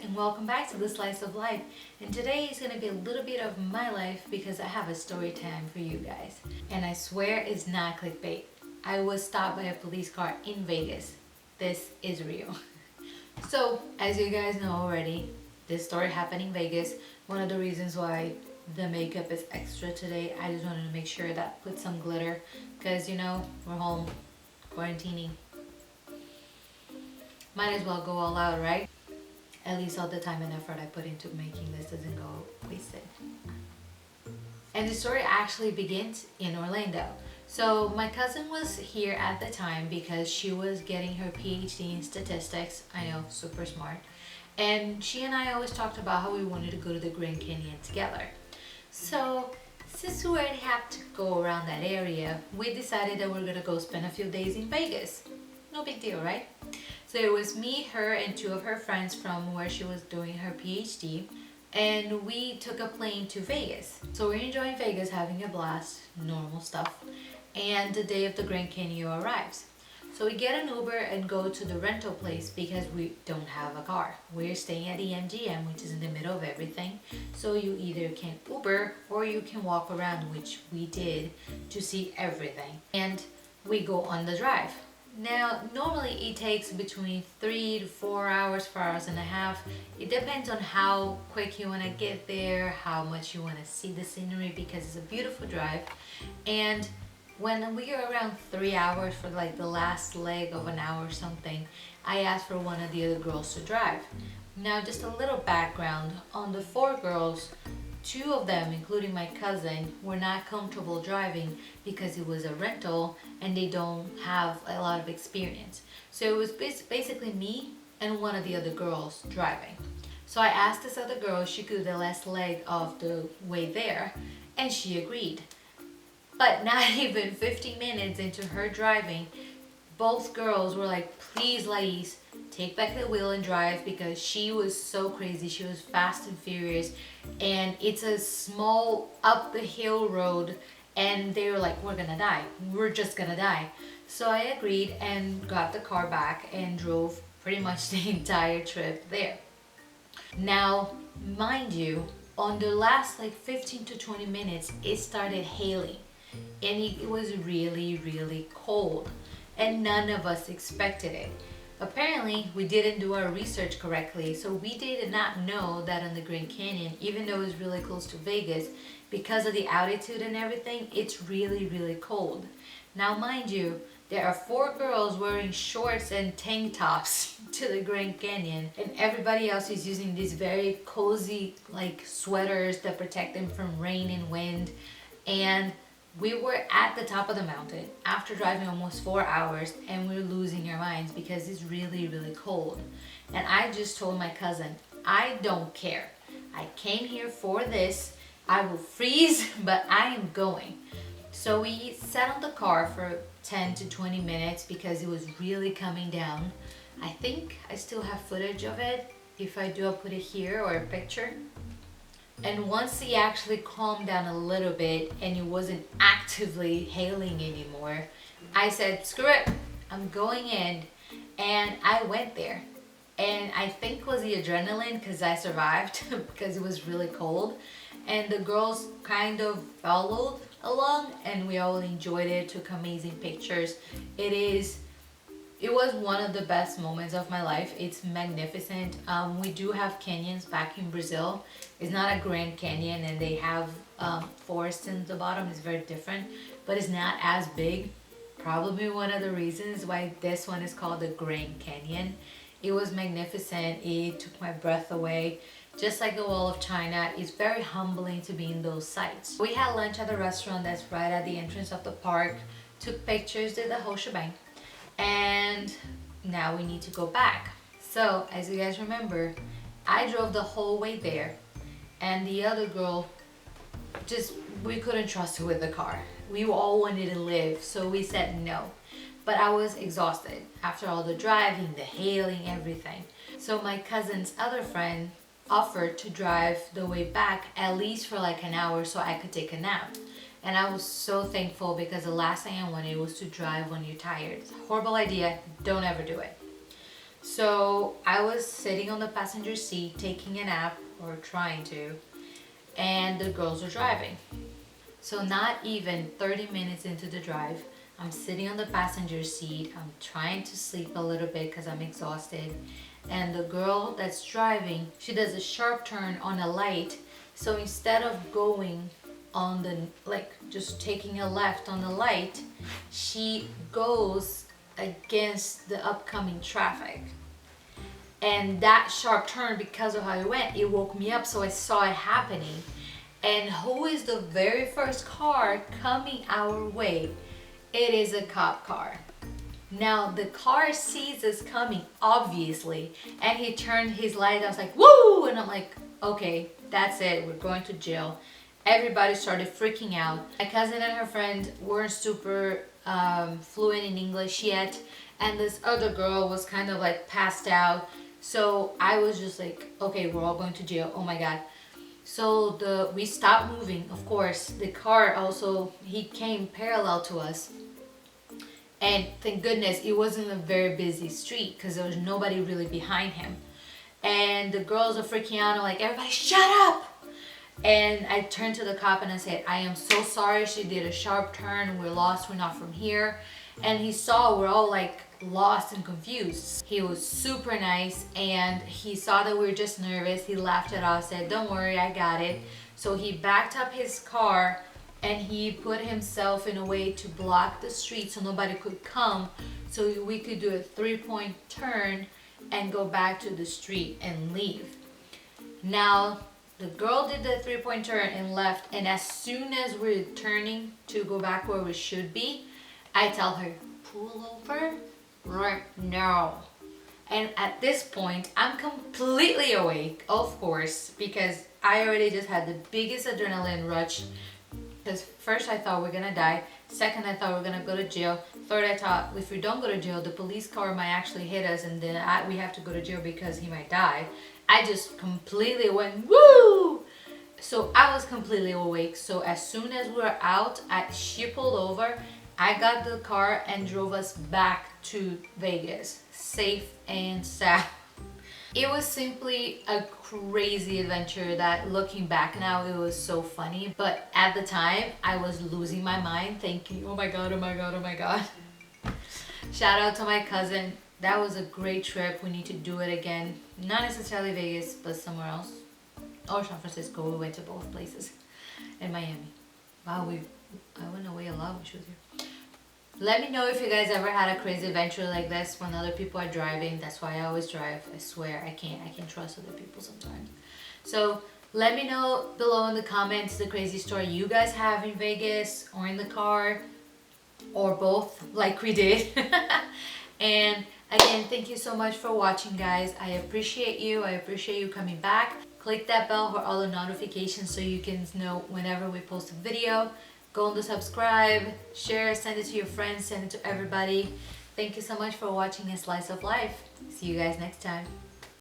and welcome back to the Slice of Life. And today is going to be a little bit of my life because I have a story time for you guys. And I swear it's not clickbait. I was stopped by a police car in Vegas. This is real. So, as you guys know already, this story happened in Vegas. One of the reasons why the makeup is extra today, I just wanted to make sure that put some glitter because we're home quarantining. Might as well go all out, right? At least all the time and effort I put into making this doesn't go wasted. And the story actually begins in Orlando. So my cousin was here at the time because she was getting her PhD in statistics. I know, super smart. And she and I always talked about how we wanted to go to the Grand Canyon together. So since we already have to go around that area, we decided that we're gonna go spend a few days in Vegas. No big deal, right? So it was me, her, and two of her friends from where she was doing her PhD. And we took a plane to Vegas. So we're enjoying Vegas, having a blast, normal stuff. And the day of the Grand Canyon arrives. So we get an Uber and go to the rental place because we don't have a car. We're staying at the MGM, which is in the middle of everything. So you either can Uber or you can walk around, which we did to see everything. And we go on the drive. Now, normally it takes between 3 to 4 hours, 4 hours and a half. It depends on how quick you want to get there, how much you want to see the scenery because it's a beautiful drive. And when we are around 3 hours for like the last leg of an hour or something, I asked for one of the other girls to drive. Now, just a little background on the 4 girls. 2 of them, including my cousin, were not comfortable driving because it was a rental and they don't have a lot of experience. So it was basically me and one of the other girls driving. So I asked this other girl if she could do the last leg of the way there, and she agreed. But not even 15 minutes into her driving, both girls were like, "Please, Lais, take back the wheel and drive," because she was so crazy. She was fast and furious, and it's a small up the hill road, and they were like, "We're gonna die. We're just gonna die." So I agreed and got the car back and drove pretty much the entire trip there. Now, mind you, on the last like 15 to 20 minutes, it started hailing, and it was really, really cold. And none of us expected it. Apparently, we didn't do our research correctly, so we did not know that on the Grand Canyon, even though it's really close to Vegas, because of the altitude and everything, it's really, really cold. Now, mind you, there are 4 girls wearing shorts and tank tops to the Grand Canyon, and everybody else is using these very cozy like sweaters that protect them from rain and wind. And we were at the top of the mountain after driving almost 4 hours, and we were losing our minds because it's really, really cold. And I just told my cousin, I don't care. I came here for this. I will freeze, but I am going. So we sat on the car for 10 to 20 minutes because it was really coming down. I think I still have footage of it. If I do, I'll put it here or a picture. And once he actually calmed down a little bit and it wasn't actively hailing anymore, I said, "Screw it, I'm going in." And I went there. And I think it was the adrenaline because I survived because it was really cold. And the girls kind of followed along and we all enjoyed it, took amazing pictures. It was one of the best moments of my life. It's magnificent. We do have canyons back in Brazil. It's not a Grand Canyon and they have forests in the bottom. It's very different, but it's not as big. Probably one of the reasons why this one is called the Grand Canyon. It was magnificent. It took my breath away. Just like the Wall of China, it's very humbling to be in those sites. We had lunch at the restaurant that's right at the entrance of the park, took pictures, did the whole shebang. And now we need to go back. So as you guys remember, I drove the whole way there, and the other girl, we couldn't trust her with the car. We all wanted to live, so we said no. But I was exhausted after all the driving, the hailing, everything. So my cousin's other friend offered to drive the way back at least for like an hour so I could take a nap. And I was so thankful because the last thing I wanted was to drive when you're tired. It's a horrible idea. Don't ever do it. So I was sitting on the passenger seat taking a nap, or trying to, and the girls were driving. So not even 30 minutes into the drive, I'm sitting on the passenger seat. I'm trying to sleep a little bit because I'm exhausted. And the girl that's driving, she does a sharp turn on a light. So instead of going on the, like just taking a left on the light, she goes against the upcoming traffic. And that sharp turn, because of how it went, it woke me up, so I saw it happening. And who is the very first car coming our way? It is a cop car. Now the car sees us coming, obviously, and he turned his light. I was like, woo! And I'm like, okay, that's it, we're going to jail. Everybody started freaking out. My cousin and her friend weren't super fluent in English yet, and this other girl was kind of like passed out. So I was just like, okay, we're all going to jail. Oh my God. So we stopped moving, of course. The car also, he came parallel to us. And thank goodness it wasn't a very busy street because there was nobody really behind him. And the girls are freaking out. I'm like, everybody shut up! And I turned to the cop and I said, I am so sorry. She did a sharp turn. We're lost. We're not from here. And he saw we're all like lost and confused. He was super nice, and he saw that we were just nervous. He laughed at us, said, don't worry, I got it. So he backed up his car and he put himself in a way to block the street so nobody could come, so we could do a 3-point turn and go back to the street and leave. Now the girl did the 3-point turn and left, and as soon as we're turning to go back where we should be, I tell her, pull over right now. And at this point, I'm completely awake, of course, because I already just had the biggest adrenaline rush. Because first I thought we're gonna die. Second, I thought we're gonna go to jail. Third, I thought if we don't go to jail, the police car might actually hit us, and then we have to go to jail because he might die. I just completely went, woo! So I was completely awake. So as soon as we were out, she pulled over. I got the car and drove us back to Vegas, safe and sound. It was simply a crazy adventure that, looking back now, it was so funny. But at the time, I was losing my mind thinking, oh my God, oh my God, oh my God. Shout out to my cousin. That was a great trip. We need to do it again. Not necessarily Vegas, but somewhere else. Or San Francisco. We went to both places. And Miami. Wow, I went away a lot when she was here. Let me know if you guys ever had a crazy adventure like this when other people are driving. That's why I always drive. I swear, I can't trust other people sometimes. So let me know below in the comments the crazy story you guys have in Vegas or in the car, or both, like we did. And again, thank you so much for watching, guys. I appreciate you. I appreciate you coming back. Click that bell for all the notifications so you can know whenever we post a video. Go on to subscribe, share, send it to your friends, send it to everybody. Thank you so much for watching A Slice of Life. See you guys next time.